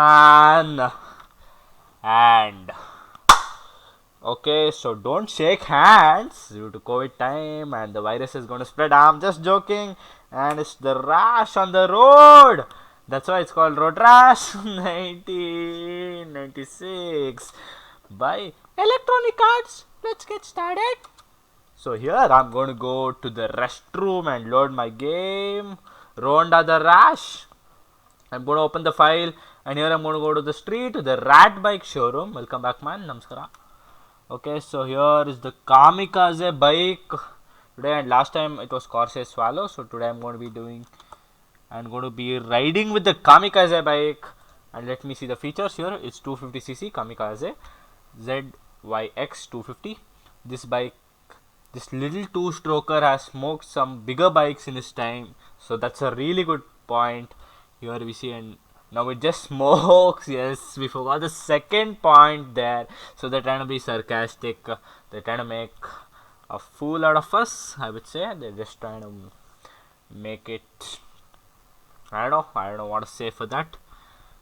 man. And okay, so don't shake hands due to COVID time and the virus is going to spread. I'm just joking. And it's the rash on the road. That's why it's called Road Rash 1996 by Electronic Arts. Let's get started. So here I'm going to go to the restroom and load my game. Ronda the Rash. I'm going to open the file and here I'm going to go to the street to the Rat Bike showroom. Welcome back, man. Namaskara. Okay, so here is the Kamikaze bike. Today and last time it was Corsair Swallow. So today I'm going to be riding with the Kamikaze bike. And let me see the features here. It's 250cc Kamikaze ZYX 250. This bike, this little two-stroker has smoked some bigger bikes in his time. So that's a really good point. Here we see, and now it just smokes. Yes, we forgot the second point there. So they're trying to be sarcastic. They're trying to make a fool out of us, I would say. They're just trying to make it, I don't know what to say for that.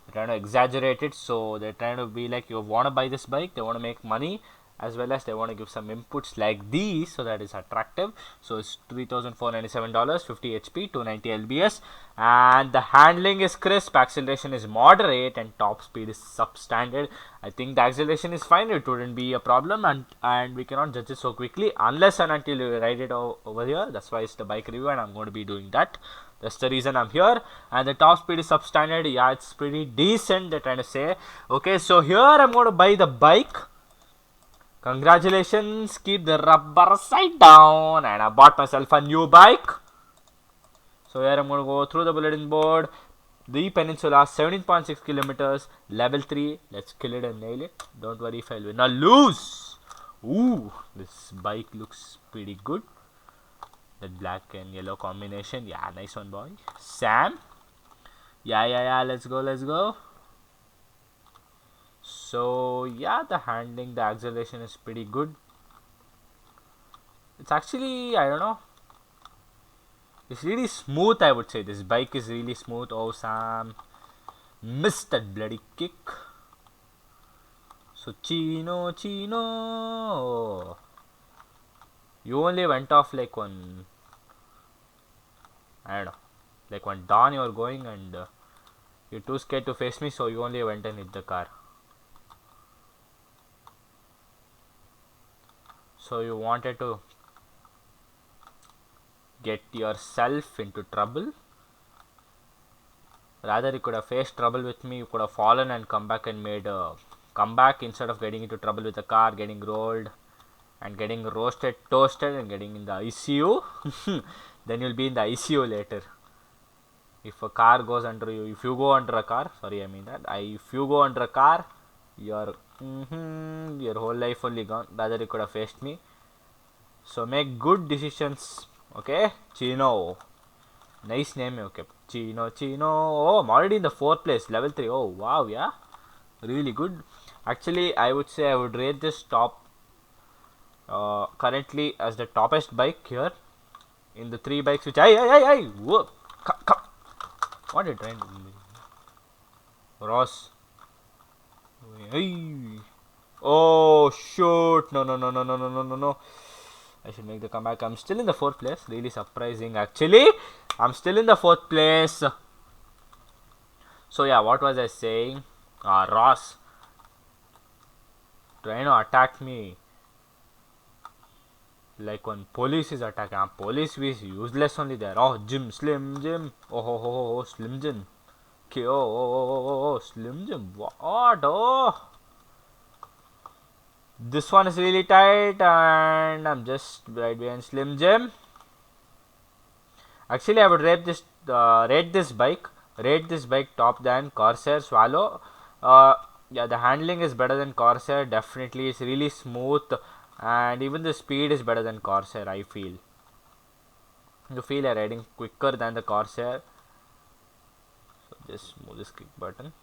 They're trying to exaggerate it. So they're trying to be like, you want to buy this bike, they want to make money, as well as they want to give some inputs like these, so that is attractive. So it's $3,497, 50 HP, 290 lbs, and the handling is crisp, acceleration is moderate, and top speed is substandard. I think the acceleration is fine, it wouldn't be a problem, and we cannot judge it so quickly unless and until you ride it over here. That's why it's the bike review and I'm going to be doing that. That's the reason I'm here. And the top speed is substandard. Yeah, it's pretty decent, they're trying to say. Okay, so here I'm going to buy the bike. Congratulations, keep the rubber side down, and I bought myself a new bike. So here I'm going to go through the bulletin board. The Peninsula, 17.6 kilometers, level 3. Let's kill it and nail it. Don't worry if I win or lose. Ooh, this bike looks pretty good. That black and yellow combination. Yeah, nice one, boy. Sam. Yeah, let's go. So yeah, the handling, the acceleration is pretty good. It's actually, I don't know, it's really smooth, I would say. This bike is really smooth. Oh, Sam missed that bloody kick. So Chino, you only went off like one, I don't know, like one dawn you were going, and you're too scared to face me, so you only went and hit the car. So you wanted to get yourself into trouble. Rather, you could have faced trouble with me. You could have fallen and come back and made a comeback instead of getting into trouble with the car, getting rolled and getting roasted, toasted, and getting in the ICU. Then you'll be in the ICU later. If a car goes under you, if you go under a car, sorry, I mean that. If you go under a car, your whole life only gone. Rather, you could have faced me. So make good decisions, okay? Chino. Nice name, okay. Chino. Oh, I'm already in the 4th place, level 3. Oh, wow, yeah. Really good. Actually, I would say I would rate this top currently as the toppest bike here in the 3 bikes which whoa, come. What are you trying to do? Ross. Oh, shoot. No. I should make the comeback. I'm still in the 4th place. Really surprising, actually. I'm still in the 4th place. So yeah, what was I saying? Ross trying to attack me like when police is attacking. Police is useless only there. Oh, Slim Jim. Oh, Slim Jim. Okay, oh, Slim Jim. What? Oh. This one is really tight and I'm just right behind Slim Jim. Actually, I would rate this bike top than Corsair Swallow. Yeah, the handling is better than Corsair. Definitely, it's really smooth, and even the speed is better than Corsair. I feel. You feel you're riding quicker than the Corsair. So just move this click button.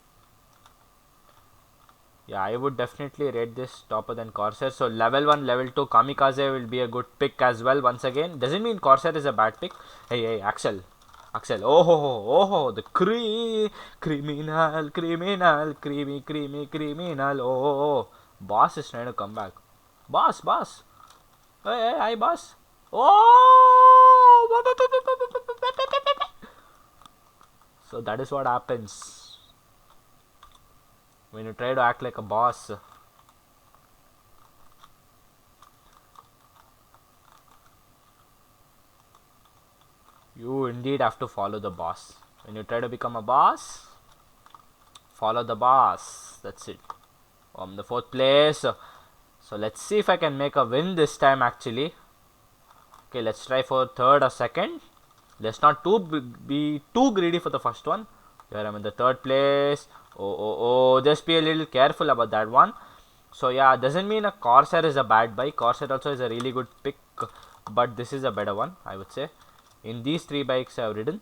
Yeah, I would definitely rate this topper than Corsair. So level 1, level 2 Kamikaze will be a good pick as well. Once again, doesn't mean Corsair is a bad pick. Hey, Axel. Axel. The criminal, criminal. Boss is trying to come back. Boss. Hey, hi, boss. Oh! So that is what happens when you try to act like a boss. You indeed have to follow the boss. When you try to become a boss, follow the boss. That's it. I'm the 4th place. So let's see if I can make a win this time actually. Okay, let's try for 3rd or 2nd. Let's not be too greedy for the first one. Here I'm in the 3rd place. Oh, just be a little careful about that one. So yeah, doesn't mean a Corsair is a bad bike. Corsair also is a really good pick, but this is a better one, I would say. In these 3 bikes I have ridden,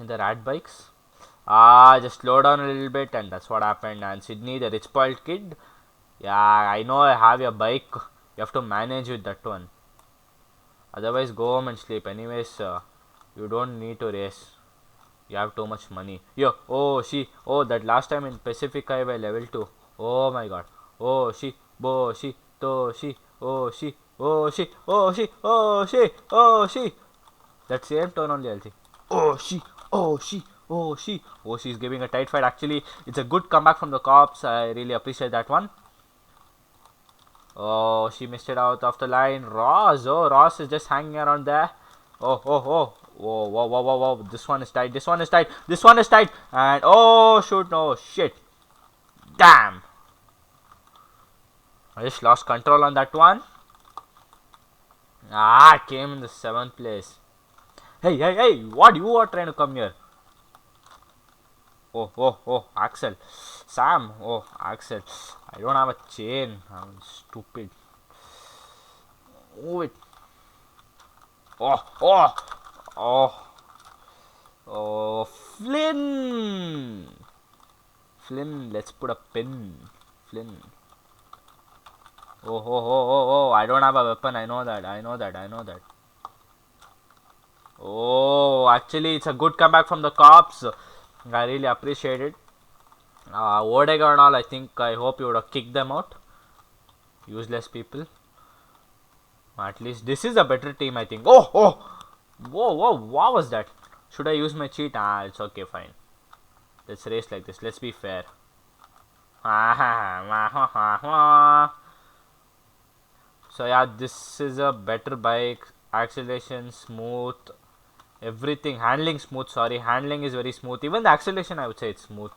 in the rat bikes, just slow down a little bit, and that's what happened. And Sydney, the rich spoiled kid, yeah, I know I have your bike. You have to manage with that one. Otherwise, go home and sleep. Anyways, you don't need to race. You have too much money. Yo, that last time in Pacific Highway level 2. Oh my god. Oh she, bo she, to she, oh she, oh she, oh she, oh she, oh she. That same tone only I'll see. Oh she, oh she, oh she. Oh, she's giving a tight fight. Actually, it's a good comeback from the cops. I really appreciate that one. Oh, she missed it out of the line. Ross is just hanging around there. Oh. Whoa. This one is tight. This one is tight. And oh, shoot, no, shit. Damn. I just lost control on that one. I came in the 7th place. Hey, what you are trying to come here? Oh, Axel. Sam, Axel. I don't have a chain. I'm stupid. Move it. Oh, Flynn, let's put a pin. Flynn. Oh, I don't have a weapon. I know that. Oh, actually, it's a good comeback from the cops. I really appreciate it. Odega and all, I hope you would have kicked them out. Useless people. At least this is a better team, I think. Whoa, what was that? Should I use my cheat? It's okay, fine. Let's race like this. Let's be fair. So yeah, this is a better bike. Acceleration smooth. Everything. Handling smooth. Sorry, handling is very smooth. Even the acceleration, I would say it's smooth.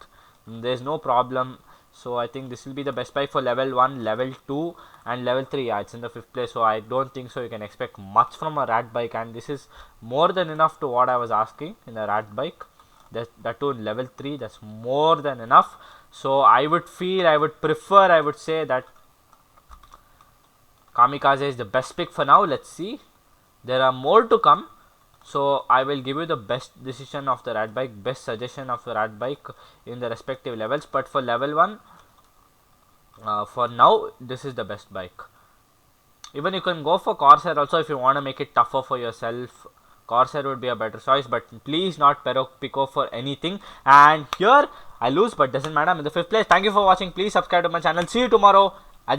There's no problem. So I think this will be the best bike for level 1, level 2 and level 3. Yeah, it's in the 5th place, so I don't think so you can expect much from a rat bike, and this is more than enough to what I was asking in a rat bike. That too in level 3, that's more than enough. So I would say that Kamikaze is the best pick for now. Let's see. There are more to come. So I will give you the best decision of the rat bike, best suggestion of the rat bike in the respective levels. But for level 1, for now, this is the best bike. Even you can go for Corsair also if you want to make it tougher for yourself. Corsair would be a better choice, but please not Pico for anything. And here I lose, but doesn't matter. I'm in the 5th place. Thank you for watching. Please subscribe to my channel. See you tomorrow.